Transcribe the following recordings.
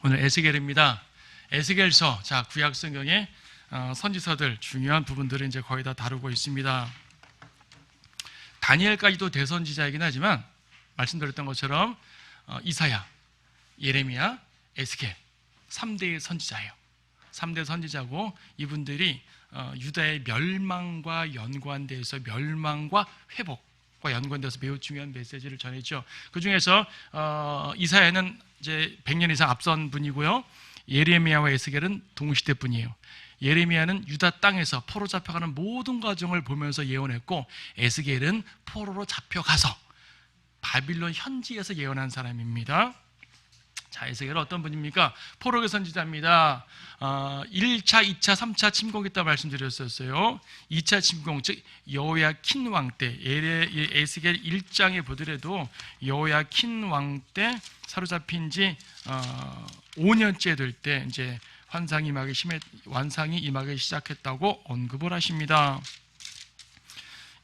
오늘 에스겔입니다. 에스겔서, 자, 구약 성경의 선지서들 중요한 부분들을 이제 거의 다 다루고 있습니다. 다니엘까지도 대선지자이긴 하지만 말씀드렸던 것처럼 이사야, 예레미야, 에스겔 3대의 선지자예요. 3대 선지자고 이분들이 유다의 멸망과 연관돼서 멸망과 회복과 연관돼서 매우 중요한 메시지를 전했죠. 그 중에서 이사야는 이제 100년 이상 앞선 분이고요. 예레미야와 에스겔은 동시대 분이에요. 예레미야는 유다 땅에서 포로 잡혀가는 모든 과정을 보면서 예언했고, 에스겔은 포로로 잡혀가서 바빌론 현지에서 예언한 사람입니다. 자, 에스겔은 어떤 분입니까? 포로의 선지자입니다. 1차, 2차, 3차 침공이 있다고 말씀드렸었어요. 2차 침공, 즉 여호야킨 왕 때, 에스겔 1장에 보더라도 여호야킨 왕 때 사로잡힌 지 5년째 될 때 이제 환상이 임하기 시작했다고 언급을 하십니다.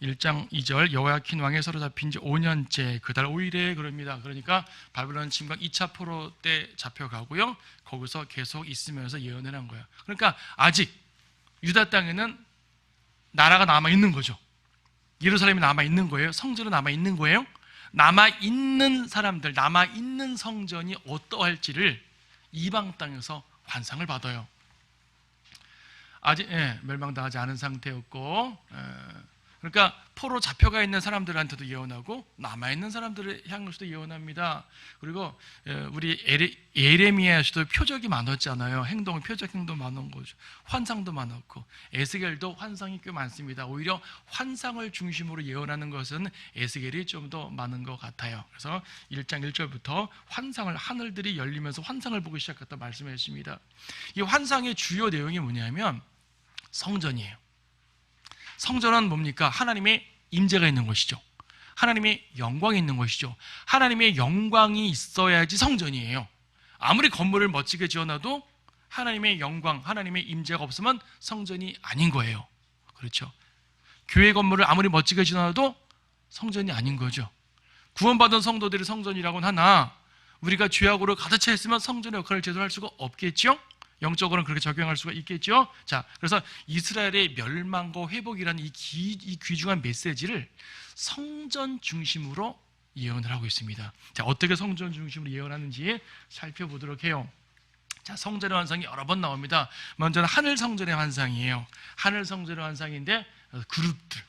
1장 2절 여호야킨 왕에 사로잡힌 지 5년째 그달 5일에 그럽니다. 그러니까 바빌론 침공 2차 포로 때 잡혀가고요. 거기서 계속 있으면서 예언을 한 거예요. 그러니까 아직 유다 땅에는 나라가 남아있는 거죠. 예루살렘이 남아있는 거예요. 성전은 남아있는 거예요. 남아있는 사람들, 남아있는 성전이 어떠할지를 이방 땅에서 환상을 받아요. 아직 멸망당하지 않은 상태였고, 그러니까 포로 잡혀가 있는 사람들한테도 예언하고 남아있는 사람들을 향해서도 예언합니다. 그리고 우리 예레미야에서도 표적이 많았잖아요. 표적 행동 많은 거죠. 환상도 많았고, 에스겔도 환상이 꽤 많습니다. 오히려 환상을 중심으로 예언하는 것은 에스겔이 좀 더 많은 것 같아요. 그래서 1장 1절부터 환상을, 하늘들이 열리면서 환상을 보기 시작했다 말씀했습니다. 이 환상의 주요 내용이 뭐냐면 성전이에요. 성전은 뭡니까? 하나님의 임재가 있는 것이죠. 하나님의 영광이 있는 것이죠. 하나님의 영광이 있어야지 성전이에요. 아무리 건물을 멋지게 지어놔도 하나님의 영광, 하나님의 임재가 없으면 성전이 아닌 거예요. 그렇죠? 교회 건물을 아무리 멋지게 지어놔도 성전이 아닌 거죠. 구원받은 성도들이 성전이라고는 하나, 우리가 죄악으로 가득 차 있으면 성전의 역할을 제대로 할 수가 없겠죠? 영적으로는 그렇게 적용할 수가 있겠죠. 자, 그래서 이스라엘의 멸망과 회복이라는 이 귀중한 메시지를 성전 중심으로 예언을 하고 있습니다. 자, 어떻게 성전 중심으로 예언하는지 살펴보도록 해요. 자, 성전의 환상이 여러 번 나옵니다. 먼저는 하늘 성전의 환상이에요. 하늘 성전의 환상인데 그룹들.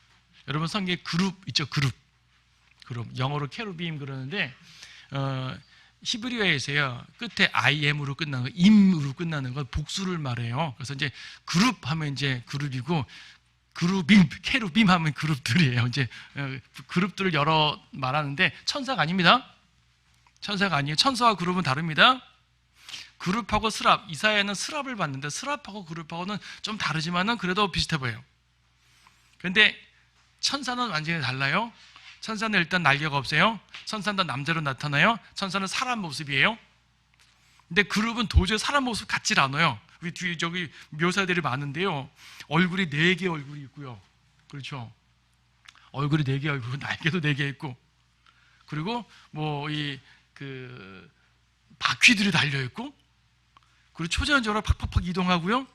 여러분 성경에 그룹 있죠? 그룹. 영어로 케루빔 그러는데 히브리어에서요, 끝에 IM으로 끝나는 거, 임으로 끝나는 건 복수를 말해요. 그래서 이제 그룹 하면 이제 그룹이고, 그룹임, 케루빔 하면 그룹들이에요. 이제 그룹들을 여러 말하는데 천사가 아닙니다. 천사가 아니에요. 천사와 그룹은 다릅니다. 그룹하고 스랍, 이사야는 스랍을 봤는데 스랍하고 그룹하고는 좀 다르지만은 그래도 비슷해 보여요. 그런데 천사는 완전히 달라요. 천사는 일단 날개가 없어요. 천사는 남자로 나타나요. 천사는 사람 모습이에요. 근데 그룹은 도저히 사람 모습 같질 않아요. 우리 뒤에 저기 묘사들이 많은데요, 얼굴이 4개 얼굴이 있고요. 그렇죠? 얼굴이 4개 얼굴, 날개도 4개 있고, 그리고 뭐 바퀴들이 달려 있고, 그리고 초자연적으로 팍팍팍 이동하고요.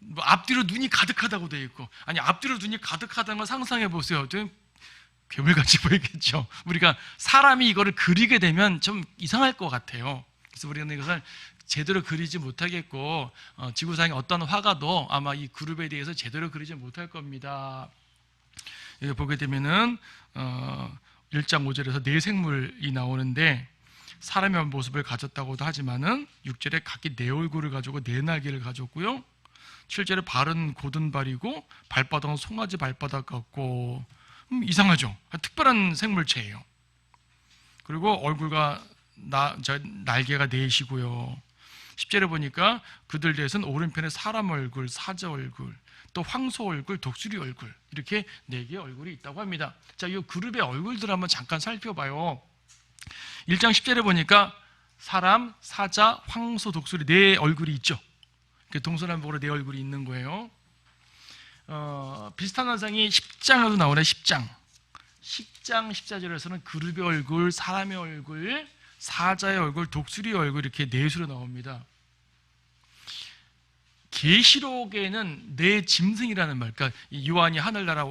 뭐 앞뒤로 눈이 가득하다고 되어 있고, 아니 앞뒤로 눈이 가득하다는 걸 상상해 보세요. 좀 괴물같이 보이겠죠. 우리가 사람이 이거를 그리게 되면 좀 이상할 것 같아요. 그래서 우리는 이것을 제대로 그리지 못하겠고, 지구상의 어떤 화가도 아마 이 그룹에 대해서 제대로 그리지 못할 겁니다. 여기 보게 되면은 1장 5절에서 4생물이 나오는데, 사람의 모습을 가졌다고도 하지만은 6절에 각기 4얼굴을 가지고 4날개를 가졌고요. 7절에 발은 고든 발이고 발바닥은 송아지 발바닥 같고, 이상하죠? 특별한 생물체예요. 그리고 얼굴과 날개가 4이고요. 10절에 보니까 그들 대해서는 오른편에 사람 얼굴, 사자 얼굴, 또 황소 얼굴, 독수리 얼굴, 이렇게 4개의 얼굴이 있다고 합니다. 자, 이 그룹의 얼굴들 한번 잠깐 살펴봐요. 1장 10절에 보니까 사람, 사자, 황소, 독수리 4 얼굴이 있죠. 동서남북으로 4 얼굴이 있는 거예요. 비슷한 환상이 10장에도 나오네. 10장 14절에서는 그룹의 얼굴, 사람의 얼굴, 사자의 얼굴, 독수리의 얼굴 이렇게 넷으로 나옵니다. 계시록에는 네 짐승이라는 말, 그러니까 요한이 하늘에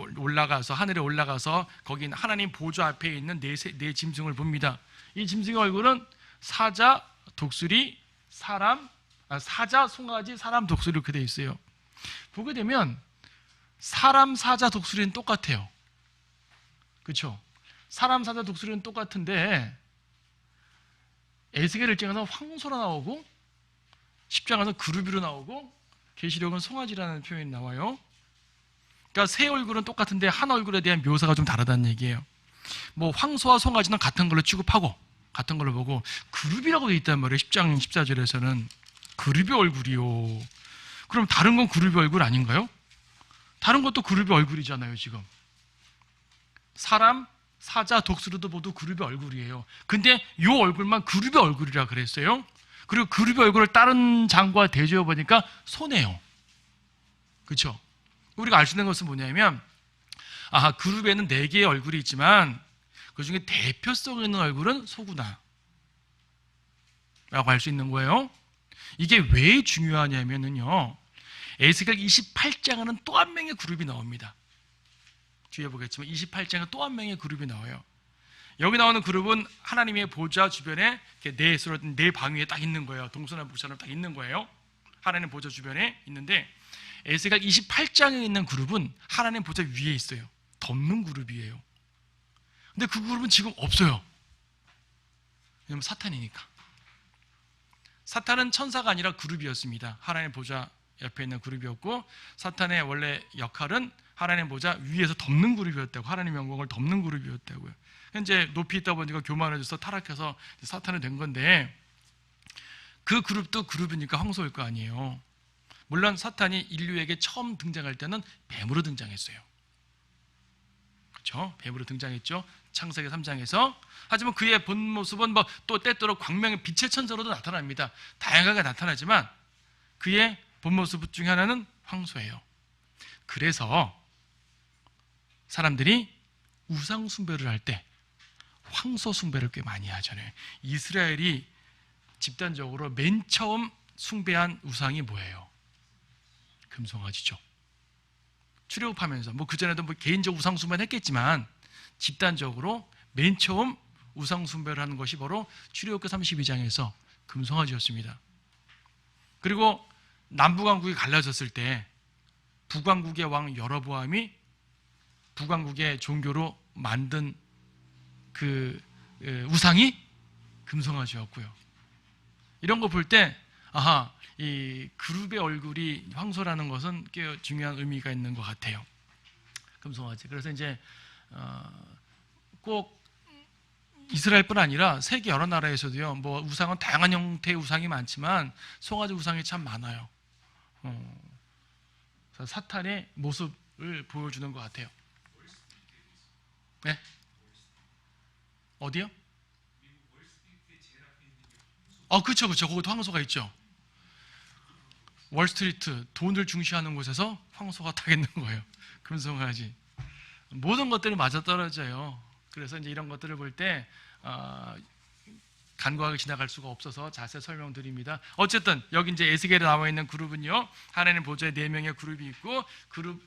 올라가서 거기 하나님 보좌 앞에 있는 네 짐승을 봅니다. 이 짐승의 얼굴은 사자, 독수리, 사자, 송아지, 사람, 독수리 이렇게 돼 있어요. 보게 되면 사람, 사자, 독수리는 똑같아요. 그렇죠? 사람, 사자, 독수리는 똑같은데 에스겔을 찍어서 황소로 나오고 십장에서 그루비로 나오고 계시록은 송아지라는 표현이 나와요. 그러니까 세 얼굴은 똑같은데 한 얼굴에 대한 묘사가 좀 다르다는 얘기예요. 뭐 황소와 송아지는 같은 걸로 취급하고 같은 걸로 보고 그루비라고 돼 있단 말이에요. 10장 14절에서는 그루비 얼굴이요. 그럼 다른 건 그루비 얼굴 아닌가요? 다른 것도 그루비 얼굴이잖아요. 지금 사람, 사자, 독수리도 모두 그루비 얼굴이에요. 근데 이 얼굴만 그루비 얼굴이라 그랬어요. 그리고 그루비 얼굴을 다른 장과 대조해 보니까 소네요. 그렇죠? 우리가 알 수 있는 것은 뭐냐면 그루비에는 4개의 얼굴이 있지만 그 중에 대표성 있는 얼굴은 소구나 라고 할 수 있는 거예요. 이게 왜 중요하냐면요, 에스겔 28장에는 또 한 명의 그룹이 나옵니다. 뒤에 보겠지만 28장에 또 한 명의 그룹이 나와요. 여기 나오는 그룹은 하나님의 보좌 주변에 네 방위에 딱 있는 거예요. 동서남북처럼 딱 있는 거예요. 하나님 보좌 주변에 있는데 에스겔 28장에 있는 그룹은 하나님 보좌 위에 있어요. 덮는 그룹이에요. 근데 그 그룹은 지금 없어요. 왜냐면 사탄이니까. 사탄은 천사가 아니라 그룹이었습니다. 하나님 보좌 옆에 있는 그룹이었고, 사탄의 원래 역할은 하나님 보좌 위에서 덮는 그룹이었다고, 하나님 영광을 덮는 그룹이었다고요. 현재 높이 있다 보니까 교만해져서 타락해서 사탄이 된 건데, 그 그룹도 그룹이니까 황소일 거 아니에요. 물론 사탄이 인류에게 처음 등장할 때는 뱀으로 등장했어요. 그렇죠? 뱀으로 등장했죠. 창세기 3장에서. 하지만 그의 본 모습은 또 때때로 광명의 빛의 천사로도 나타납니다. 다양하게 나타나지만 그의 본 모습 중에 하나는 황소예요. 그래서 사람들이 우상 숭배를 할 때 황소 숭배를 꽤 많이 하잖아요. 이스라엘이 집단적으로 맨 처음 숭배한 우상이 뭐예요? 금송아지죠. 출애굽하면서 그전에도 개인적 우상 숭배는 했겠지만 집단적으로 맨 처음 우상 숭배를 하는 것이 바로 출애굽기 32장에서 금송아지였습니다. 그리고 남북왕국이 갈라졌을 때 북왕국의 왕 여로보암이 북왕국의 종교로 만든 그 우상이 금송아지였고요. 이런 거 볼 때 이 그룹의 얼굴이 황소라는 것은 꽤 중요한 의미가 있는 것 같아요. 금송아지. 그래서 이제 꼭 이스라엘뿐 아니라 세계 여러 나라에서도요, 우상은 다양한 형태의 우상이 많지만 송아지 우상이 참 많아요. 그래서 사탄의 모습을 보여주는 것 같아요. 네? 어디요? 그렇죠. 거기도 황소가 있죠. 월스트리트, 돈을 중시하는 곳에서 황소가 딱 있는 거예요. 금송아지. 모든 것들이 맞아떨어져요. 그래서 이제 이런 것들을 볼 때 간과하게 지나갈 수가 없어서 자세히 설명드립니다. 어쨌든 여기 이제 에스겔에 나와 있는 그룹은요, 하나님 보좌에 4명의 그룹이 있고 그룹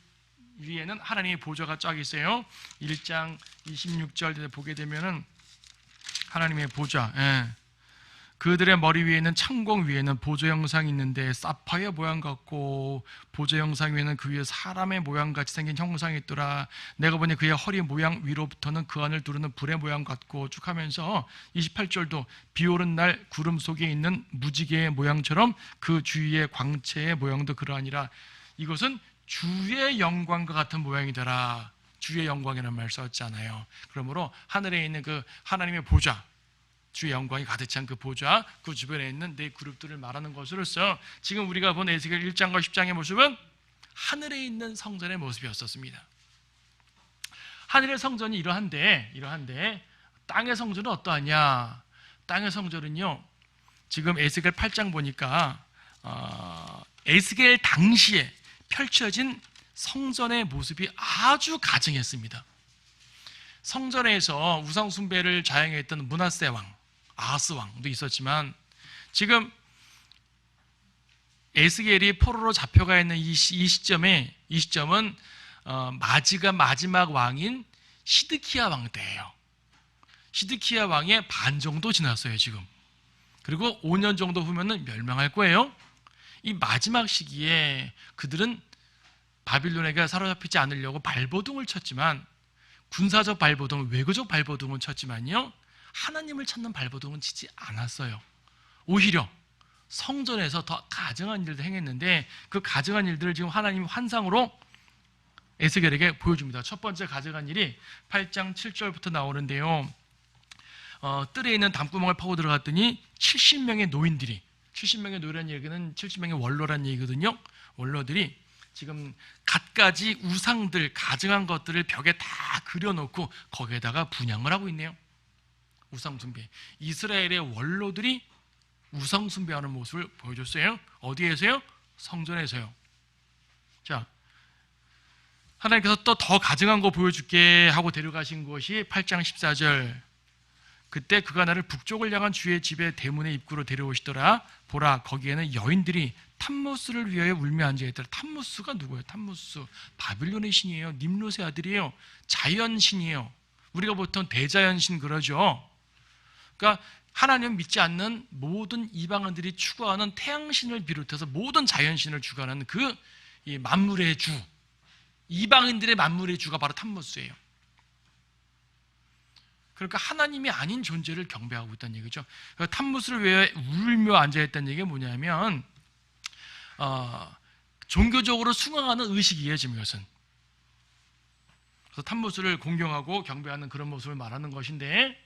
위에는 하나님의 보좌가 쫙 있어요. 1장 26절 보게 되면은 하나님의 보좌, 그들의 머리 위에는 창공 위에는 보좌 형상이 있는데 사파이어 모양 같고 보좌 형상 위에는 그 위에 사람의 모양 같이 생긴 형상이 있더라. 내가 보니 그의 허리 모양 위로부터는 그 안을 두르는 불의 모양 같고 쭉 하면서 28절도 비 오는 날 구름 속에 있는 무지개의 모양처럼 그 주위의 광채의 모양도 그러하니라. 이것은 주의 영광과 같은 모양이더라. 주의 영광이라는 말 썼잖아요. 그러므로 하늘에 있는 그 하나님의 보좌, 주의 영광이 가득 찬 그 보좌, 그 주변에 있는 네 그룹들을 말하는 것으로서 지금 우리가 본 에스겔 1장과 10장의 모습은 하늘에 있는 성전의 모습이었었습니다. 하늘의 성전이 이러한데 땅의 성전은 어떠하냐? 땅의 성전은요, 지금 에스겔 8장 보니까 에스겔 당시에 펼쳐진 성전의 모습이 아주 가증했습니다. 성전에서 우상 숭배를 자행했던 므낫세 왕, 아하스 왕도 있었지만 지금 에스겔이 포로로 잡혀가 있는 이 시점은 마지막 왕인 시드키야 왕 때예요. 시드키야 왕의 반 정도 지났어요 지금. 그리고 5년 정도 후면은 멸망할 거예요. 이 마지막 시기에 그들은 바빌론에게 사로잡히지 않으려고 발버둥을 쳤지만, 군사적 발버둥, 외교적 발버둥은 쳤지만요, 하나님을 찾는 발버둥은 치지 않았어요. 오히려 성전에서 더 가증한 일들을 행했는데, 그 가증한 일들을 지금 하나님 환상으로 에스겔에게 보여줍니다. 첫 번째 가증한 일이 8장 7절부터 나오는데요. 뜰에 있는 담구멍을 파고 들어갔더니 70명의 노인들이, 70명의 노인이라는 얘기는 70명의 원로란 얘기거든요. 원로들이 지금 갖가지 우상들, 가증한 것들을 벽에 다 그려놓고 거기에다가 분향을 하고 있네요. 우상 숭배. 이스라엘의 원로들이 우상 숭배하는 모습을 보여줬어요. 어디에서요? 성전에서요. 자, 하나님께서 또 더 가증한 거 보여줄게 하고 데려가신 것이 8장 14절. 그때 그가 나를 북쪽을 향한 주의 집의 대문의 입구로 데려오시더라. 보라, 거기에는 여인들이 탐무스를 위하여 울며 앉아있더라. 탐무스가 누구예요? 탐무스, 바빌론의 신이에요. 님롯의 아들이에요. 자연신이에요. 우리가 보통 대자연신 그러죠. 그러니까 하나님 믿지 않는 모든 이방인들이 추구하는 태양신을 비롯해서 모든 자연신을 추구하는 그 만물의 주, 이방인들의 만물의 주가 바로 탐무스예요. 그러니까 하나님이 아닌 존재를 경배하고 있다는 얘기죠. 탐무스를 왜 울며 앉아있다는 얘기가 뭐냐면 종교적으로 숭앙하는 의식이에요. 지금 이것은. 그래서 탐무스를 공경하고 경배하는 그런 모습을 말하는 것인데,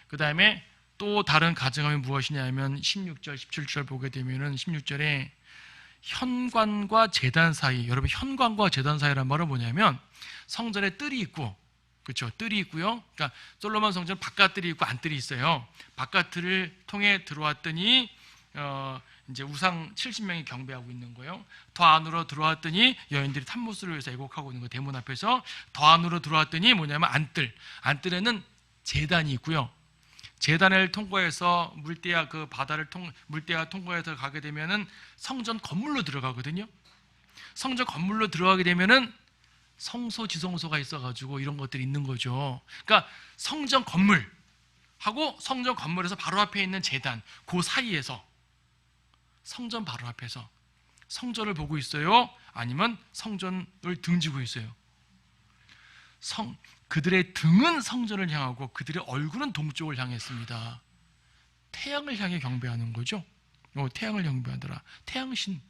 그 다음에 또 다른 가증함이 무엇이냐면 16절, 17절 보게 되면은 16절에 현관과 제단 사이, 여러분 현관과 제단 사이란 말은 뭐냐면 성전에 뜰이 있고, 그렇죠? 뜰이 있고요. 그러니까 솔로몬 성전 바깥뜰이 있고 안뜰이 있어요. 바깥뜰을 통해 들어왔더니 이제 우상 70명이 경배하고 있는 거예요. 더 안으로 들어왔더니 여인들이 탐무스를 위해서 애곡하고 있는 거예요. 대문 앞에서. 더 안으로 들어왔더니 뭐냐면 안뜰. 안뜰에는 제단이 있고요. 제단을 통과해서 물대야 그 바다를 물대야 통과해서 가게 되면은 성전 건물로 들어가거든요. 성전 건물로 들어가게 되면은 성소 지성소가 있어가지고 이런 것들이 있는 거죠. 그러니까 성전 건물하고 성전 건물에서 바로 앞에 있는 제단, 그 사이에서 성전 바로 앞에서 성전을 보고 있어요? 아니면 성전을 등지고 있어요? 그들의 등은 성전을 향하고 그들의 얼굴은 동쪽을 향했습니다. 태양을 향해 경배하는 거죠. 태양을 경배하더라. 태양신.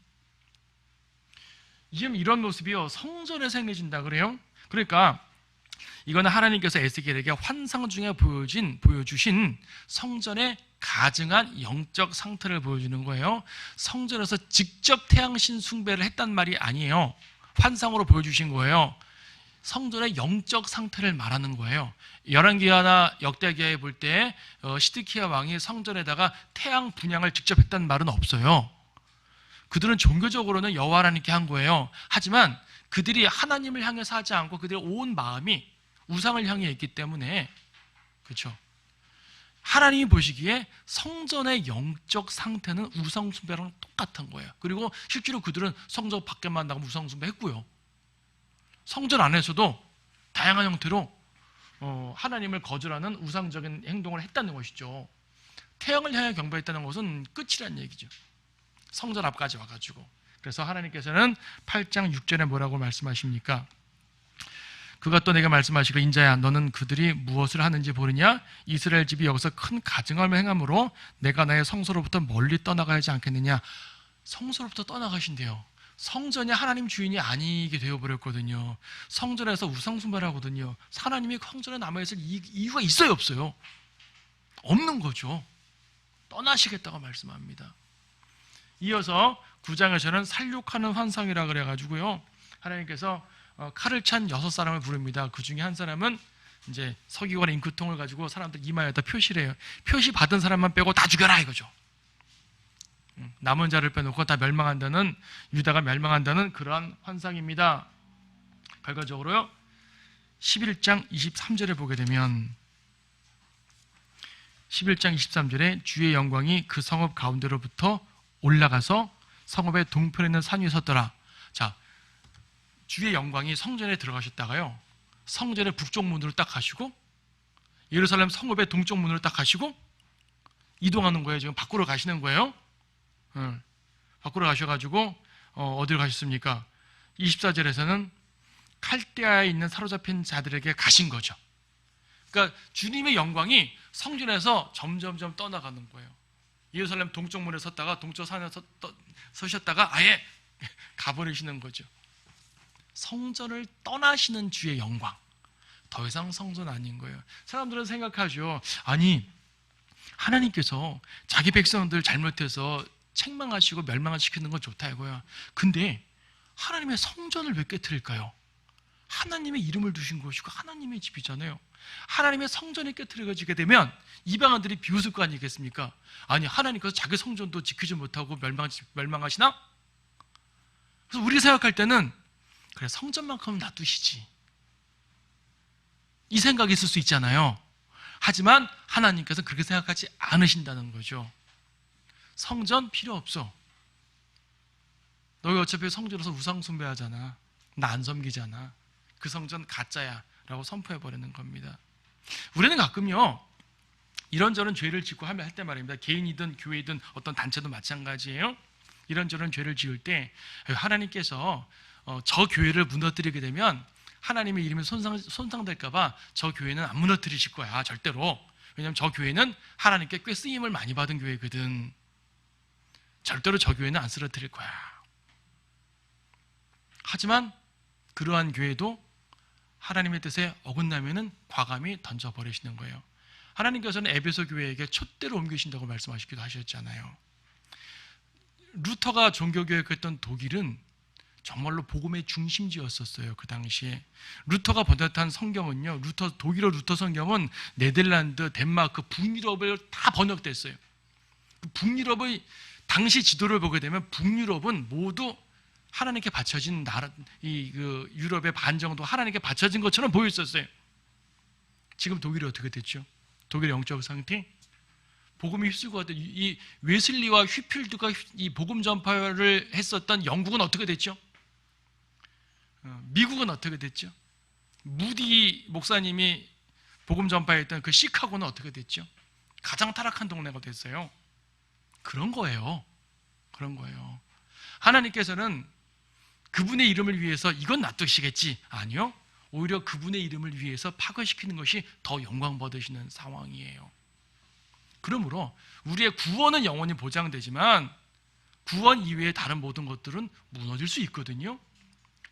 지금 이런 모습이요, 성전에서 행해진다 그래요. 그러니까 이거는 하나님께서 에스겔에게 환상 중에 보여주신 성전의 가증한 영적 상태를 보여주는 거예요. 성전에서 직접 태양신 숭배를 했단 말이 아니에요. 환상으로 보여주신 거예요. 성전의 영적 상태를 말하는 거예요. 열왕기하나 역대기하에 볼 때 시드키야 왕이 성전에다가 태양 분향을 직접 했다는 말은 없어요. 그들은 종교적으로는 여호와 하나님께 한 거예요. 하지만 그들이 하나님을 향해서 하지 않고 그들의 온 마음이 우상을 향해 있기 때문에, 그렇죠? 하나님이 보시기에 성전의 영적 상태는 우상 숭배랑 똑같은 거예요. 그리고 실제로 그들은 성전 밖에만 나가면 우상 숭배했고요. 성전 안에서도 다양한 형태로 하나님을 거절하는 우상적인 행동을 했다는 것이죠. 태양을 향해 경배했다는 것은 끝이라는 얘기죠. 성전 앞까지 와가지고. 그래서 하나님께서는 8장 6절에 뭐라고 말씀하십니까? 그가 또 내게 말씀하시고, 인자야, 너는 그들이 무엇을 하는지 보느냐? 이스라엘 집이 여기서 큰 가증함을 행함으로 내가 나의 성소로부터 멀리 떠나가야지 않겠느냐? 성소로부터 떠나가신대요. 성전이 하나님 주인이 아니게 되어버렸거든요. 성전에서 우상숭배를 하거든요. 하나님이 성전에 남아있을 이유가 있어요, 없어요? 없는 거죠. 떠나시겠다고 말씀합니다. 이어서 9장에서는 살육하는 환상이라 그래가지고요, 하나님께서 칼을 찬 6사람을 부릅니다. 그 중에 한 사람은 이제 서기관의 잉크통을 가지고 사람들 이마에다 표시를 해요. 표시 받은 사람만 빼고 다 죽여라 이거죠. 남은 자를 빼놓고 다 멸망한다는, 유다가 멸망한다는 그러한 환상입니다. 결과적으로요, 11장 23절에 보게 되면 11장 23절에 주의 영광이 그 성읍 가운데로부터 올라가서 성읍의 동편에 있는 산 위에 섰더라. 자, 주의 영광이 성전에 들어가셨다가요, 성전의 북쪽 문으로 딱 가시고 예루살렘 성읍의 동쪽 문으로 딱 가시고 이동하는 거예요. 지금 밖으로 가시는 거예요. 밖으로 가셔가지고 어디로 가셨습니까? 24절에서는 칼데아에 있는 사로잡힌 자들에게 가신 거죠. 그러니까 주님의 영광이 성전에서 점점점 떠나가는 거예요. 예루살렘 동쪽 문에 섰다가 동쪽 산에 서셨다가 아예 가버리시는 거죠. 성전을 떠나시는 주의 영광. 더 이상 성전 아닌 거예요. 사람들은 생각하죠. 아니, 하나님께서 자기 백성들 잘못해서 책망하시고 멸망시키는 건 좋다 이거야. 근데 하나님의 성전을 왜 깨트릴까요? 하나님의 이름을 두신 것이고 하나님의 집이잖아요. 하나님의 성전이 깨트려지게 되면 이방인들이 비웃을 거 아니겠습니까? 아니, 하나님께서 자기 성전도 지키지 못하고 멸망하시나? 그래서 우리가 생각할 때는 그래, 성전만큼은 놔두시지, 이 생각이 있을 수 있잖아요. 하지만 하나님께서 그렇게 생각하지 않으신다는 거죠. 성전 필요 없어. 너희 어차피 성전에서 우상 숭배하잖아. 나 안 섬기잖아. 그 성전 가짜야 라고 선포해버리는 겁니다. 우리는 가끔요, 이런저런 죄를 짓고 할 때 말입니다. 개인이든 교회이든 어떤 단체도 마찬가지예요. 이런저런 죄를 지을 때 하나님께서 저 교회를 무너뜨리게 되면 하나님의 이름이 손상될까 봐 저 교회는 안 무너뜨리실 거야, 절대로. 왜냐하면 저 교회는 하나님께 꽤 쓰임을 많이 받은 교회거든. 절대로 저 교회는 안 쓰러뜨릴 거야. 하지만 그러한 교회도 하나님의 뜻에 어긋나면은 과감히 던져버리시는 거예요. 하나님께서는 에베소 교회에게 촛대로 옮기신다고 말씀하시기도 하셨잖아요. 루터가 종교개혁했던 독일은 정말로 복음의 중심지였었어요. 그 당시에 루터가 번역한 성경은요, 독일어 루터 성경은 네덜란드, 덴마크, 북유럽을 다 번역됐어요. 북유럽의 당시 지도를 보게 되면 북유럽은 모두 하나님께 바쳐진 나라, 그 유럽의 반 정도 하나님께 바쳐진 것처럼 보여 있었어요. 지금 독일이 어떻게 됐죠? 독일의 영적 상태? 복음이 휩쓸고 갔던 이 웨슬리와 휘필드가 이 복음 전파를 했었던 영국은 어떻게 됐죠? 미국은 어떻게 됐죠? 무디 목사님이 복음 전파했던 그 시카고는 어떻게 됐죠? 가장 타락한 동네가 됐어요. 그런 거예요. 그런 거예요. 하나님께서는 그분의 이름을 위해서 이건 놔두시겠지? 아니요. 오히려 그분의 이름을 위해서 파괴시키는 것이 더 영광 받으시는 상황이에요. 그러므로 우리의 구원은 영원히 보장되지만 구원 이외의 다른 모든 것들은 무너질 수 있거든요.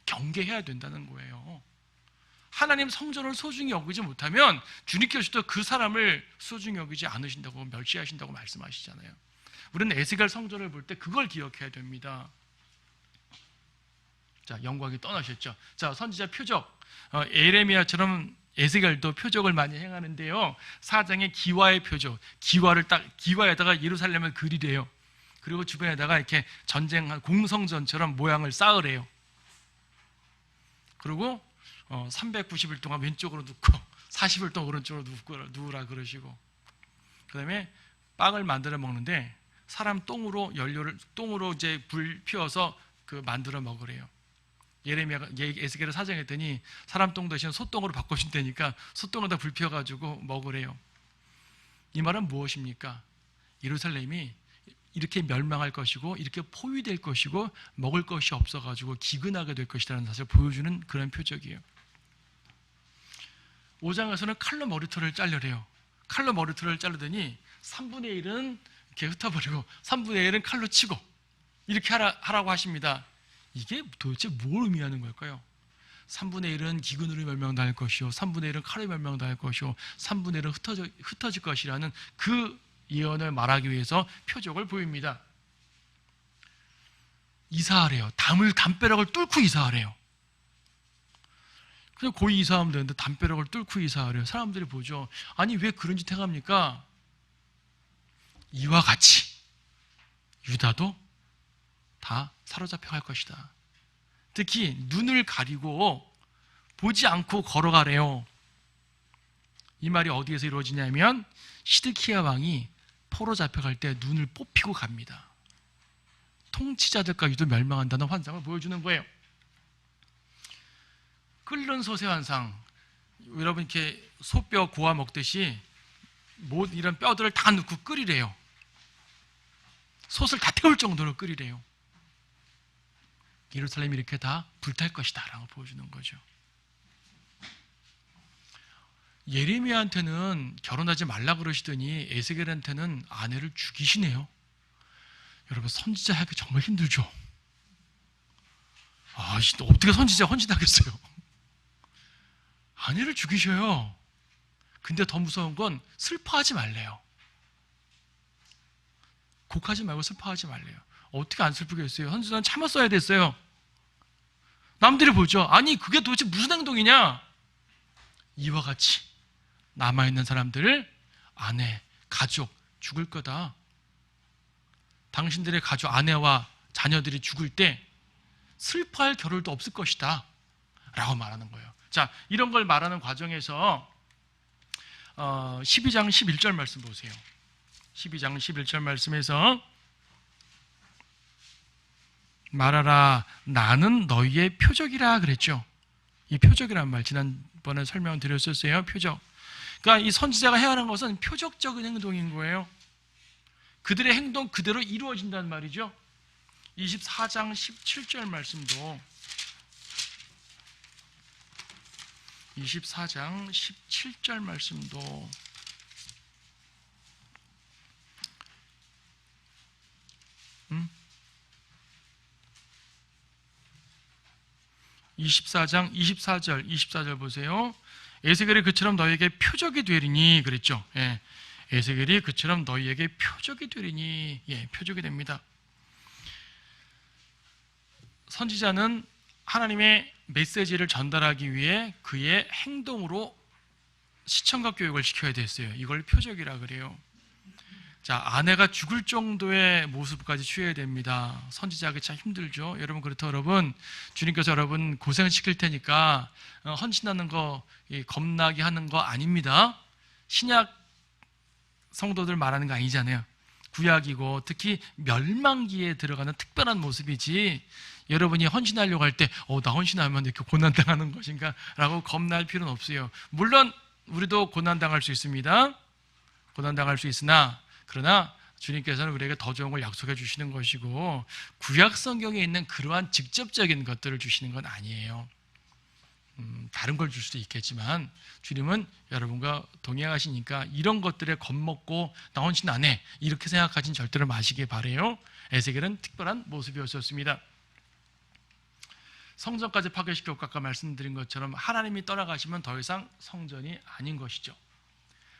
경계해야 된다는 거예요. 하나님 성전을 소중히 여기지 못하면 주님께서도 그 사람을 소중히 여기지 않으신다고, 멸시하신다고 말씀하시잖아요. 우리는 에스겔 성전을 볼 때 그걸 기억해야 됩니다. 자, 영광이 떠나셨죠. 자, 선지자 표적, 에레미야처럼 에스겔도 표적을 많이 행하는데요. 4장의 기와의 표적, 기와에다가 예루살렘을 그리래요. 그리고 주변에다가 이렇게 전쟁한 공성전처럼 모양을 쌓으래요. 그리고 390일 동안 왼쪽으로 눕고 40일 동안 오른쪽으로 누우라 그러시고, 그 다음에 빵을 만들어 먹는데 사람 똥으로 이제 불 피워서 그 만들어 먹으래요. 예레미야가 에스겔을 사정했더니 사람 똥 대신 소똥으로 바꿔준다니까 소똥에다 불 피워가지고 먹으래요. 이 말은 무엇입니까? 예루살렘이 이렇게 멸망할 것이고 이렇게 포위될 것이고 먹을 것이 없어가지고 기근하게 될 것이라는 사실을 보여주는 그런 표적이에요. 5장에서는 칼로 머리털을 자르래요. 칼로 머리털을 자르더니 3분의 1은 이렇게 흩어버리고 3분의 1은 칼로 치고 이렇게 하라고 하십니다. 이게 도대체 뭘 의미하는 걸까요? 3분의 1은 기근으로 멸망당할 것이요, 3분의 1은 칼로 멸망당할 것이요, 3분의 1은 흩어질 것이라는 그 예언을 말하기 위해서 표적을 보입니다. 이사하래요. 담벼락을 뚫고 이사하래요. 그냥 고이 이사하면 되는데 담벼락을 뚫고 이사하래요. 사람들이 보죠. 아니, 왜 그런 짓 행합니까? 이와 같이 유다도 다 사로잡혀 갈 것이다. 특히 눈을 가리고 보지 않고 걸어가래요. 이 말이 어디에서 이루어지냐면 시드키야 왕이 포로 잡혀갈 때 눈을 뽑히고 갑니다. 통치자들까지도 멸망한다는 환상을 보여주는 거예요. 끓는 솥의 환상, 여러분 이렇게 소뼈 고아 먹듯이 이런 뼈들을 다 넣고 끓이래요. 솥을 다 태울 정도로 끓이래요. 예루살렘이 이렇게 다 불탈 것이다 라고 보여주는 거죠. 예레미야한테는 결혼하지 말라 그러시더니 에스겔한테는 아내를 죽이시네요. 여러분, 선지자 하기 정말 힘들죠. 어떻게 선지자 헌신하겠어요? 아내를 죽이셔요. 근데 더 무서운 건 슬퍼하지 말래요. 곡하지 말고 슬퍼하지 말래요. 어떻게 안 슬프겠어요? 선지자는 참았어야 됐어요. 남들이 보죠. 아니 그게 도대체 무슨 행동이냐? 이와 같이 남아있는 사람들을 아내, 가족 죽을 거다. 당신들의 가족, 아내와 자녀들이 죽을 때 슬퍼할 겨를도 없을 것이다 라고 말하는 거예요. 자, 이런 걸 말하는 과정에서 12장 11절 말씀 보세요. 12장 11절 말씀에서 말하라 나는 너희의 표적이라 그랬죠. 이 표적이란 말 지난번에 설명을 드렸었어요. 표적. 그러니까 이 선지자가 해야 하는 것은 표적적인 행동인 거예요. 그들의 행동 그대로 이루어진다는 말이죠. 24장 17절 말씀도 24장 17절 말씀도 24장 24절 보세요. 에스겔이 그처럼 너희에게 표적이 되리니 그랬죠. 예. 에스겔이 그처럼 너희에게 표적이 되리니, 예, 표적이 됩니다. 선지자는 하나님의 메시지를 전달하기 위해 그의 행동으로 시청각 교육을 시켜야 됐어요. 이걸 표적이라 그래요. 자, 아내가 죽을 정도의 모습까지 취해야 됩니다. 선지자하기 참 힘들죠. 여러분, 그렇다 여러분, 주님께서 여러분 고생시킬 테니까 헌신하는 거 겁나게 하는 거 아닙니다. 신약 성도들 말하는 거 아니잖아요. 구약이고 특히 멸망기에 들어가는 특별한 모습이지, 여러분이 헌신하려고 할 때 나 헌신하면 이렇게 고난당하는 것인가 라고 겁날 필요는 없어요. 물론 우리도 고난당할 수 있습니다. 고난당할 수 있으나, 그러나 주님께서는 우리에게 더 좋은 걸 약속해 주시는 것이고, 구약 성경에 있는 그러한 직접적인 것들을 주시는 건 아니에요. 다른 걸 줄 수도 있겠지만 주님은 여러분과 동행하시니까 이런 것들에 겁먹고 나 헌신 안 해 이렇게 생각하진 절대로 마시길 바래요. 에스겔은 특별한 모습이었습니다. 성전까지 파괴시켰고 아까 말씀드린 것처럼 하나님이 떠나가시면 더 이상 성전이 아닌 것이죠.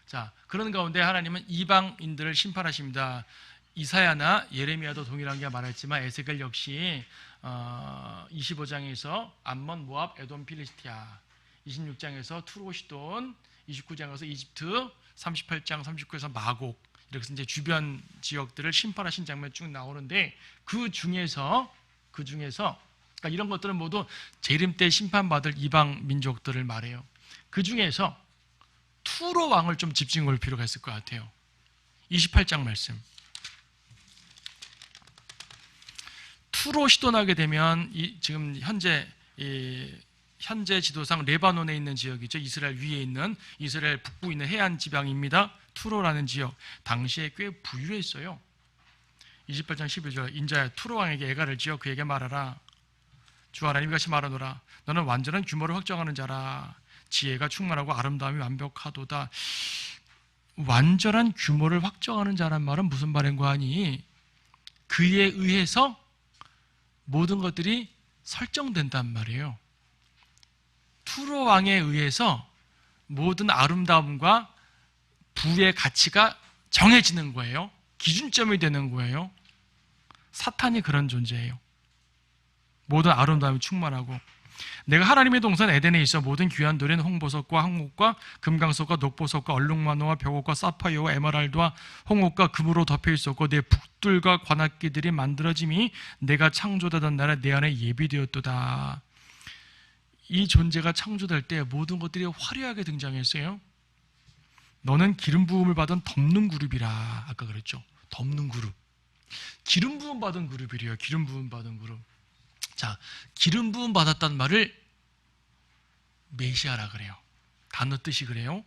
자, 그런 가운데 하나님은 이방인들을 심판하십니다. 이사야나 예레미야도 동일한 게 말했지만 에스겔 역시 25장에서 암몬, 모압, 에돔, 필리스티아, 26장에서 투로, 시돈, 29장에서 이집트, 38장, 39에서 마곡, 이렇게 해서 이제 주변 지역들을 심판하신 장면이 쭉 나오는데 그 중에서 그러니까 이런 것들은 모두 재림 때 심판받을 이방 민족들을 말해요. 그 중에서 투로 왕을 좀 집중해 볼 필요가 있을 것 같아요. 28장 말씀. 투로 시돈하게 되면 지금 현재 지도상 레바논에 있는 지역이죠. 이스라엘 위에 있는, 이스라엘 북부에 있는 해안 지방입니다. 투로라는 지역. 당시에 꽤 부유했어요. 28장 11절. 인자야 투로 왕에게 애가를 지어 그에게 말하라. 주 하나님이 같이 말하노라. 너는 완전한 규모를 확정하는 자라. 지혜가 충만하고 아름다움이 완벽하도다. 완전한 규모를 확정하는 자란 말은 무슨 말인가 하니, 그에 의해서 모든 것들이 설정된단 말이에요. 투로 왕에 의해서 모든 아름다움과 부의 가치가 정해지는 거예요. 기준점이 되는 거예요. 사탄이 그런 존재예요. 모든 아름다움이 충만하고, 내가 하나님의 동산 에덴에 있어 모든 귀한 돌인 홍보석과 황옥과 금강석과 녹보석과 얼룩마노와 벽옥과 사파이어와 에메랄드와 홍옥과 금으로 덮여 있었고 내 북들과 관악기들이 만들어짐이 내가 창조되던 날에 내 안에 예비되었도다. 이 존재가 창조될 때 모든 것들이 화려하게 등장했어요. 너는 기름 부음을 받은 덮는 그룹이라. 아까 그랬죠. 덮는 그룹. 기름 부음 받은 그룹이래요. 기름 부음 받은 그룹. 자, 기름 부음 받았다는 말을 메시아라 그래요. 단어 뜻이 그래요.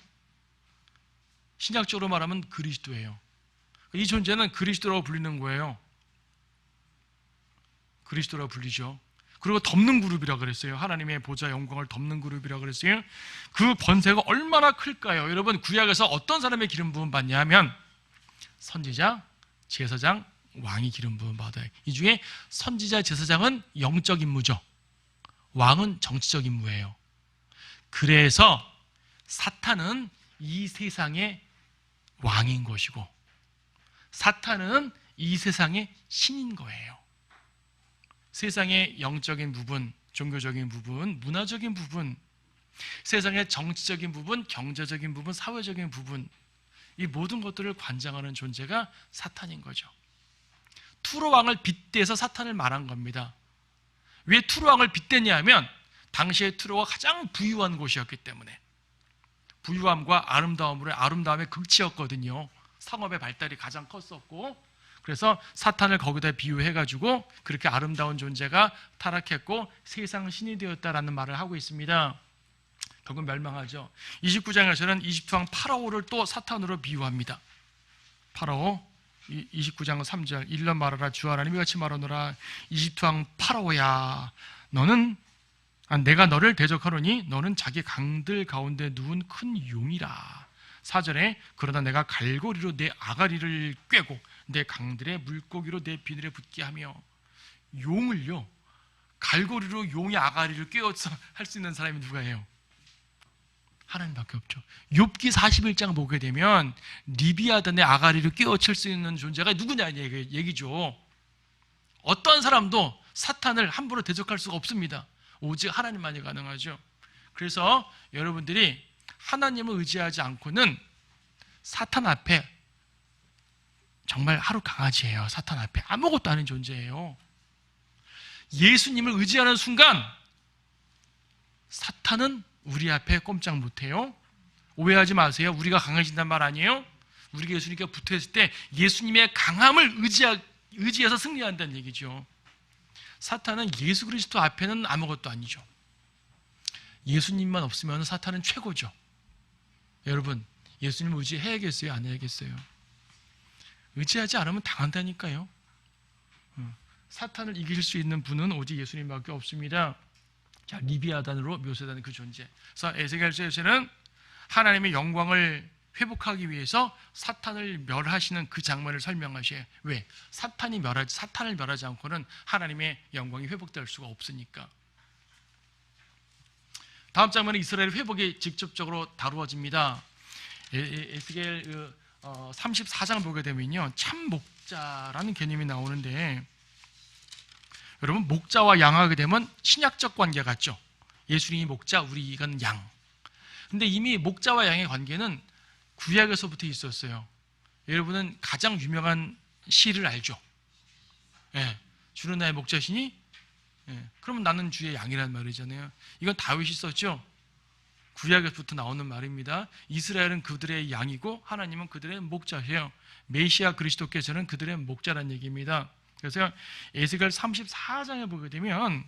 신약적으로 말하면 그리스도예요. 이 존재는 그리스도라고 불리는 거예요. 그리스도라고 불리죠. 그리고 덮는 그룹이라 그랬어요. 하나님의 보좌 영광을 덮는 그룹이라 그랬어요. 그 권세가 얼마나 클까요? 여러분, 구약에서 어떤 사람의 기름 부음 받냐 하면 선지자, 제사장, 왕이 기름 부음 받아요. 이 중에 선지자, 제사장은 영적 임무죠. 왕은 정치적 임무예요. 그래서 사탄은 이 세상의 왕인 것이고 사탄은 이 세상의 신인 거예요. 세상의 영적인 부분, 종교적인 부분, 문화적인 부분, 세상의 정치적인 부분, 경제적인 부분, 사회적인 부분, 이 모든 것들을 관장하는 존재가 사탄인 거죠. 투로 왕을 빗대서 사탄을 말한 겁니다. 왜 투로 왕을 빗대냐 하면 당시에 투로가 가장 부유한 곳이었기 때문에, 부유함과 아름다움의 극치였거든요. 상업의 발달이 가장 컸었고, 그래서 사탄을 거기다 비유해가지고 그렇게 아름다운 존재가 타락했고 세상 신이 되었다라는 말을 하고 있습니다. 결국 멸망하죠. 29장에서는 이집트 왕 파라오를 또 사탄으로 비유합니다. 파라오 29장 3절 1년 말하라 주 하나님이 같이 말하노라. 이집트 왕 파라오야, 너는 내가 너를 대적하노니 너는 자기 강들 가운데 누운 큰 용이라. 4절에 그러나 내가 갈고리로 내 아가리를 꿰고 내 강들의 물고기로 내 비늘에 붙게 하며. 용을요, 갈고리로 용의 아가리를 꿰어서 할 수 있는 사람이 누가예요? 하나님밖에 없죠. 욥기 41장 보게 되면 리비아단의 아가리를 꿰어칠 수 있는 존재가 누구냐 얘기죠. 어떤 사람도 사탄을 함부로 대적할 수가 없습니다. 오직 하나님만이 가능하죠. 그래서 여러분들이 하나님을 의지하지 않고는 사탄 앞에 정말 하루 강아지예요. 사탄 앞에 아무것도 아닌 존재예요. 예수님을 의지하는 순간 사탄은 우리 앞에 꼼짝 못해요. 오해하지 마세요. 우리가 강해진단 말 아니에요. 우리가 예수님께 붙어있을 때 예수님의 강함을 의지해서 승리한다는 얘기죠. 사탄은 예수 그리스도 앞에는 아무것도 아니죠. 예수님만 없으면 사탄은 최고죠. 여러분, 예수님 의지해야겠어요? 안 해야겠어요? 의지하지 않으면 당한다니까요. 사탄을 이길 수 있는 분은 오직 예수님밖에 없습니다. 자, 리비아단으로 묘사되는 그 존재. 그래서 에스겔서에서는 하나님의 영광을 회복하기 위해서 사탄을 멸하시는 그 장면을 설명하셔요. 왜? 사탄을 멸하지 않고는 하나님의 영광이 회복될 수가 없으니까. 다음 장면은 이스라엘 회복이 직접적으로 다루어집니다. 에스겔 34장 보게 되면요, 참 목자라는 개념이 나오는데, 여러분, 목자와 양하게 되면 신약적 관계 같죠. 예수님이 목자, 우리가 양. 근데 이미 목자와 양의 관계는 구약에서부터 있었어요. 여러분은 가장 유명한 시를 알죠? 예, 주는 나의 목자시니? 예, 그러면 나는 주의 양이란 말이잖아요. 이건 다윗이 썼죠. 구약에서부터 나오는 말입니다. 이스라엘은 그들의 양이고 하나님은 그들의 목자예요. 메시아 그리스도께서는 그들의 목자란 얘기입니다. 그래서 에스겔 34장에 보게 되면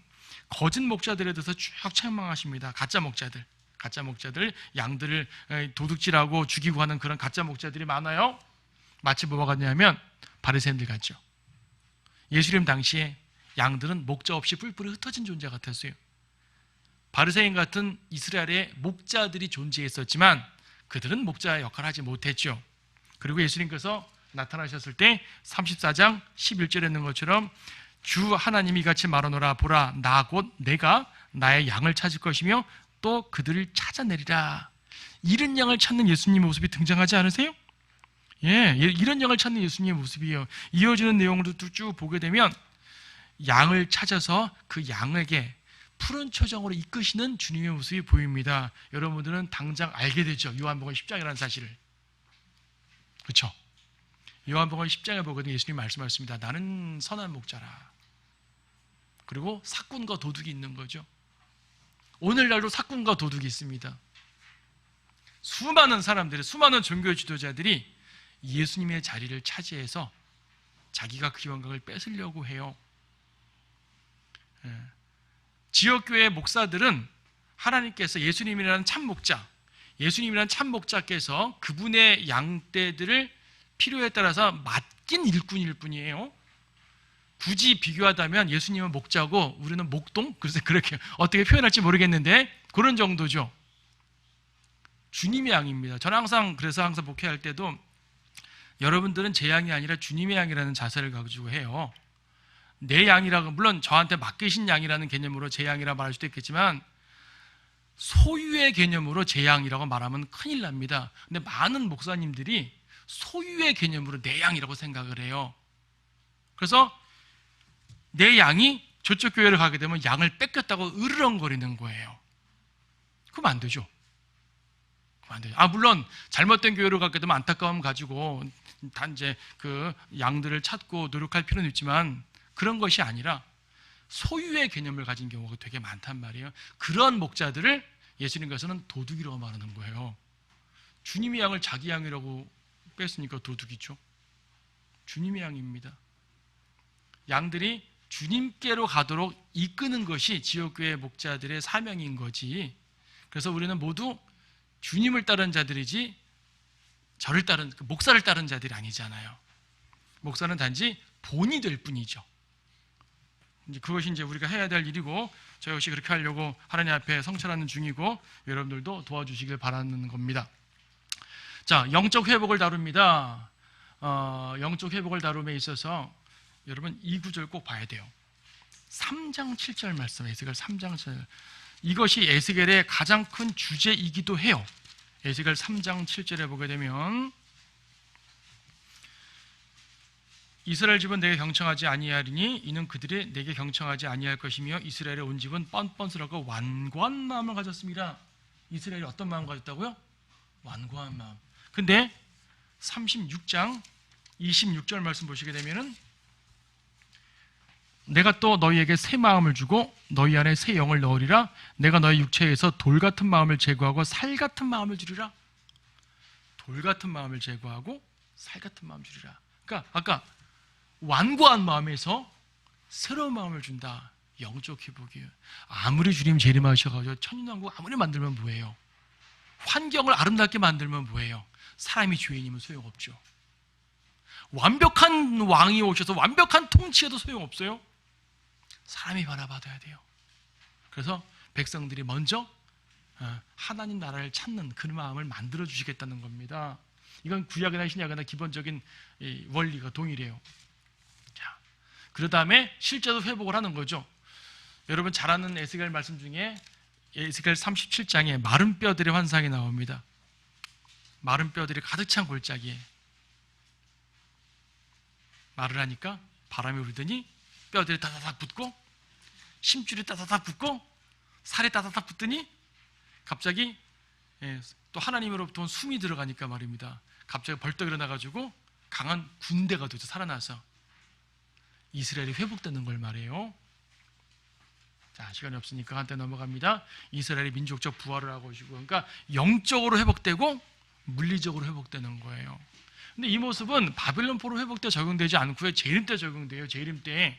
거짓 목자들에 대해서 쭉 책망하십니다. 가짜 목자들, 양들을 도둑질하고 죽이고 하는 그런 가짜 목자들이 많아요. 마치 뭐가 같냐면 바리새인들 같죠. 예수님 당시에 양들은 목자 없이 뿔뿔이 흩어진 존재 같았어요. 바리새인 같은 이스라엘의 목자들이 존재했었지만 그들은 목자 역할을 하지 못했죠. 그리고 예수님께서 나타나셨을 때 34장 11절에 있는 것처럼 주 하나님이 같이 말하노라. 보라, 나 곧 내가 나의 양을 찾을 것이며 또 그들을 찾아내리라. 이런 양을 찾는 예수님의 모습이 등장하지 않으세요? 예, 이런 양을 찾는 예수님의 모습이에요. 이어지는 내용으로 쭉 보게 되면 양을 찾아서 그 양에게 푸른 초정으로 이끄시는 주님의 모습이 보입니다. 여러분들은 당장 알게 되죠. 요한복음 10장이라는 사실을. 그렇죠? 요한복음 10장에 보거든 예수님이 말씀하셨습니다. 나는 선한 목자라. 그리고 사꾼과 도둑이 있는 거죠. 오늘날도 사꾼과 도둑이 있습니다. 수많은 사람들이, 수많은 종교 지도자들이 예수님의 자리를 차지해서 자기가 그 영광을 뺏으려고 해요. 지역교회 목사들은 하나님께서 예수님이라는 참목자, 예수님이라는 참목자께서 그분의 양떼들을 필요에 따라서 맡긴 일꾼일 뿐이에요. 굳이 비교하다면 예수님은 목자고 우리는 목동? 글쎄 그렇게 어떻게 표현할지 모르겠는데 그런 정도죠. 주님의 양입니다. 저는 항상 그래서 항상 목회할 때도 여러분들은 제 양이 아니라 주님의 양이라는 자세를 가지고 해요. 내 양이라고, 물론 저한테 맡기신 양이라는 개념으로 제 양이라 말할 수도 있겠지만 소유의 개념으로 제 양이라고 말하면 큰일 납니다. 근데 많은 목사님들이 소유의 개념으로 내 양이라고 생각을 해요. 그래서 내 양이 저쪽 교회를 가게 되면 양을 뺏겼다고 으르렁거리는 거예요. 그러면 안 되죠. 물론 잘못된 교회로 가게 되면 안타까움 가지고 단지 그 양들을 찾고 노력할 필요는 있지만 그런 것이 아니라 소유의 개념을 가진 경우가 되게 많단 말이에요. 그런 목자들을 예수님께서는 도둑이라고 말하는 거예요. 주님의 양을 자기 양이라고 뺐으니까 도둑이죠. 주님의 양입니다. 양들이 주님께로 가도록 이끄는 것이 지역교회 목자들의 사명인 거지. 그래서 우리는 모두 주님을 따른 자들이지 저를 따른, 목사를 따른 자들이 아니잖아요. 목사는 단지 본이 될 뿐이죠. 이제 그것이 이제 우리가 해야 될 일이고, 저 역시 그렇게 하려고 하나님 앞에 성찰하는 중이고, 여러분들도 도와주시길 바라는 겁니다. 자, 영적 회복을 다룹니다. 영적 회복을 다룸에 있어서 여러분 이 구절 꼭 봐야 돼요. 3장 7절 말씀, 에스겔 3장 7절. 이것이 에스겔의 가장 큰 주제이기도 해요. 에스겔 3장 7절에 보게 되면 이스라엘 집은 내게 경청하지 아니하리니 이는 그들이 내게 경청하지 아니할 것이며 이스라엘의 온 집은 뻔뻔스럽고 완고한 마음을 가졌습니다. 이스라엘이 어떤 마음을 가졌다고요? 완고한 마음. 근데 36장 26절 말씀 보시게 되면은 내가 또 너희에게 새 마음을 주고 너희 안에 새 영을 넣으리라. 내가 너희 육체에서 돌 같은 마음을 제거하고 살 같은 마음을 주리라. 돌 같은 마음을 제거하고 살 같은 마음을 주리라. 그러니까 아까 완고한 마음에서 새로운 마음을 준다. 영적 회복이에요. 아무리 주님 재림하셔가지고 천년왕국 아무리 만들면 뭐예요? 환경을 아름답게 만들면 뭐예요? 사람이 주인이면 소용없죠. 완벽한 왕이 오셔서 완벽한 통치해도 소용없어요. 사람이 변화받아야 돼요. 그래서 백성들이 먼저 하나님 나라를 찾는 그 마음을 만들어 주시겠다는 겁니다. 이건 구약이나 신약이나 기본적인 원리가 동일해요. 자, 그 다음에 실제로 회복을 하는 거죠. 여러분 잘 아는 에스겔 말씀 중에 에스겔 37장에 마른 뼈들의 환상이 나옵니다. 마른 뼈들이 가득 찬 골짜기에 말을 하니까 바람이 불더니 뼈들이 따다닥 붙고 심줄이 따다닥 붙고 살이 따다닥 붙더니 갑자기 또 하나님으로부터 온 숨이 들어가니까 말입니다. 갑자기 벌떡 일어나가지고 강한 군대가 되죠. 살아나서 이스라엘이 회복되는 걸 말해요. 자, 시간이 없으니까 한때 넘어갑니다. 이스라엘이 민족적 부활을 하고 오시고, 그러니까 영적으로 회복되고 물리적으로 회복되는 거예요. 근데 이 모습은 바빌론 포로 회복 때 적용되지 않고요. 재림 때 적용돼요. 재림 때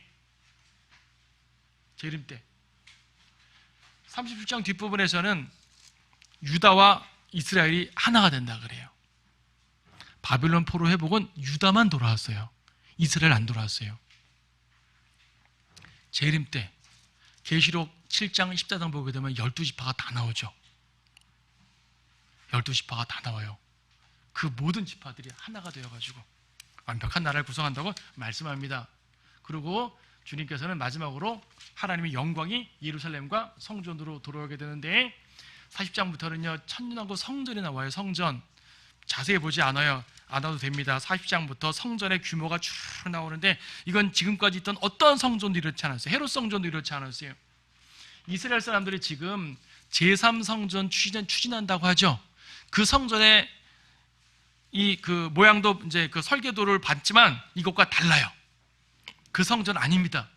37장 뒷부분에서는 유다와 이스라엘이 하나가 된다 그래요. 바빌론 포로 회복은 유다만 돌아왔어요. 이스라엘 안 돌아왔어요. 재림 때 계시록 7장 14장 보게 되면 12지파가 다 나오죠. 12지파가 다 나와요. 그 모든 지파들이 하나가 되어가지고 완벽한 나라를 구성한다고 말씀합니다. 그리고 주님께서는 마지막으로 하나님의 영광이 예루살렘과 성전으로 돌아오게 되는데 40장부터는요 천년왕국 성전이 나와요. 성전 자세히 보지 않아도 됩니다. 40장부터 성전의 규모가 쭉 나오는데 이건 지금까지 있던 어떤 성전도 이렇지 않았어요. 헤롯 성전도 이렇지 않았어요. 이스라엘 사람들이 지금 제3성전 추진한다고 하죠. 그 성전의 그 모양도 이제 그 설계도를 봤지만 이것과 달라요. 그 성전 아닙니다.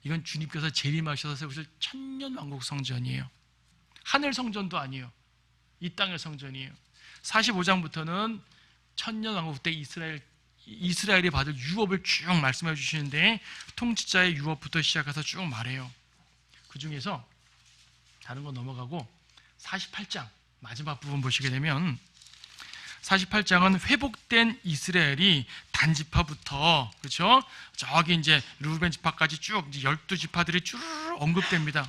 이건 주님께서 재림하셔서 세우실 천년 왕국 성전이에요. 하늘 성전도 아니에요. 이 땅의 성전이에요. 45장부터는 천년왕국 때 이스라엘이 받을 유업을 쭉 말씀해 주시는데 통치자의 유업부터 시작해서 쭉 말해요. 그 중에서 다른 거 넘어가고 48장 마지막 부분 보시게 되면 48장은 회복된 이스라엘이 단지파부터 그렇죠? 저기 이제 르우벤 지파까지 쭉 12지파들이 쭈르르 언급됩니다.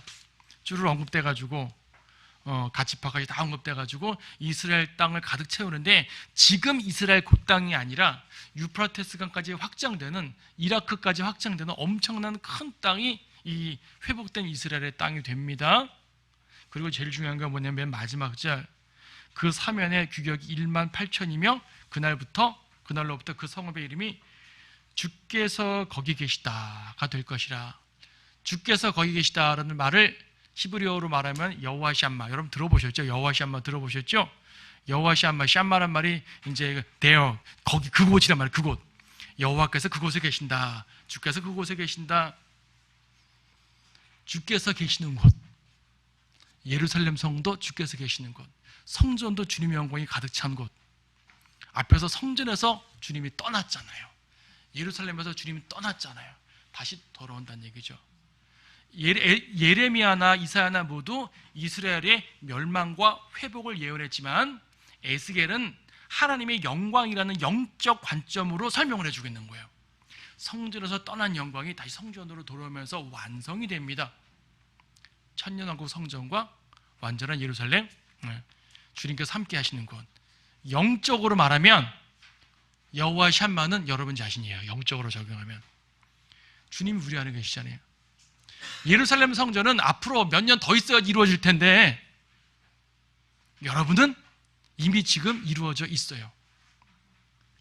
쭈르르 언급돼 가지고 갓지파까지 다 언급돼 가지고 이스라엘 땅을 가득 채우는데 지금 이스라엘 그 땅이 아니라 유프라테스 강까지 확장되는 이라크까지 확장되는 엄청난 큰 땅이 이 회복된 이스라엘의 땅이 됩니다. 그리고 제일 중요한 건 뭐냐면 맨 마지막 절 그 사면의 규격이 1만 8천이며 그날로부터 그 성읍의 이름이 주께서 거기 계시다가 될 것이라. 주께서 거기 계시다라는 말을 히브리어로 말하면 여호와 샴마. 여러분 들어보셨죠? 여호와 샴마 들어보셨죠? 여호와 샴마, 샴마란 말이 이제 there, 거기 그곳이란 말이에요. 그곳. 여호와께서 그곳에 계신다. 주께서 그곳에 계신다. 주께서 계시는 곳. 예루살렘 성도 주께서 계시는 곳. 성전도 주님의 영광이 가득 찬 곳. 앞에서 성전에서 주님이 떠났잖아요. 예루살렘에서 주님이 떠났잖아요. 다시 돌아온다는 얘기죠. 예레미야나 이사야나 모두 이스라엘의 멸망과 회복을 예언했지만 에스겔은 하나님의 영광이라는 영적 관점으로 설명을 해주고 있는 거예요. 성전에서 떠난 영광이 다시 성전으로 돌아오면서 완성이 됩니다. 천년왕국 성전과 완전한 예루살렘, 주님께서 함께 하시는 곳. 영적으로 말하면 여호와 샴마는 여러분 자신이에요. 영적으로 적용하면 주님이 우리 안에 계시잖아요. 예루살렘 성전은 앞으로 몇 년 더 있어야 이루어질 텐데 여러분은 이미 지금 이루어져 있어요.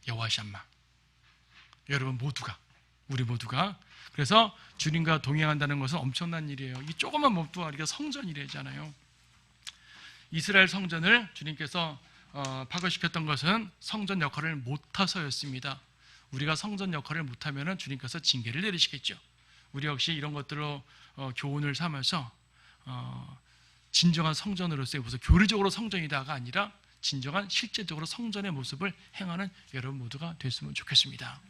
여호와 샴마. 여러분 모두가, 우리 모두가. 그래서 주님과 동행한다는 것은 엄청난 일이에요. 이 조그만 몸뚱아리가 우리가 성전이래잖아요. 이스라엘 성전을 주님께서 파괴시켰던 것은 성전 역할을 못해서였습니다. 우리가 성전 역할을 못하면 주님께서 징계를 내리시겠죠. 우리 역시 이런 것들로 교훈을 삼아서 진정한 성전으로서의 모습, 교리적으로 성전이다가 아니라 진정한 실제적으로 성전의 모습을 행하는 여러분 모두가 됐으면 좋겠습니다.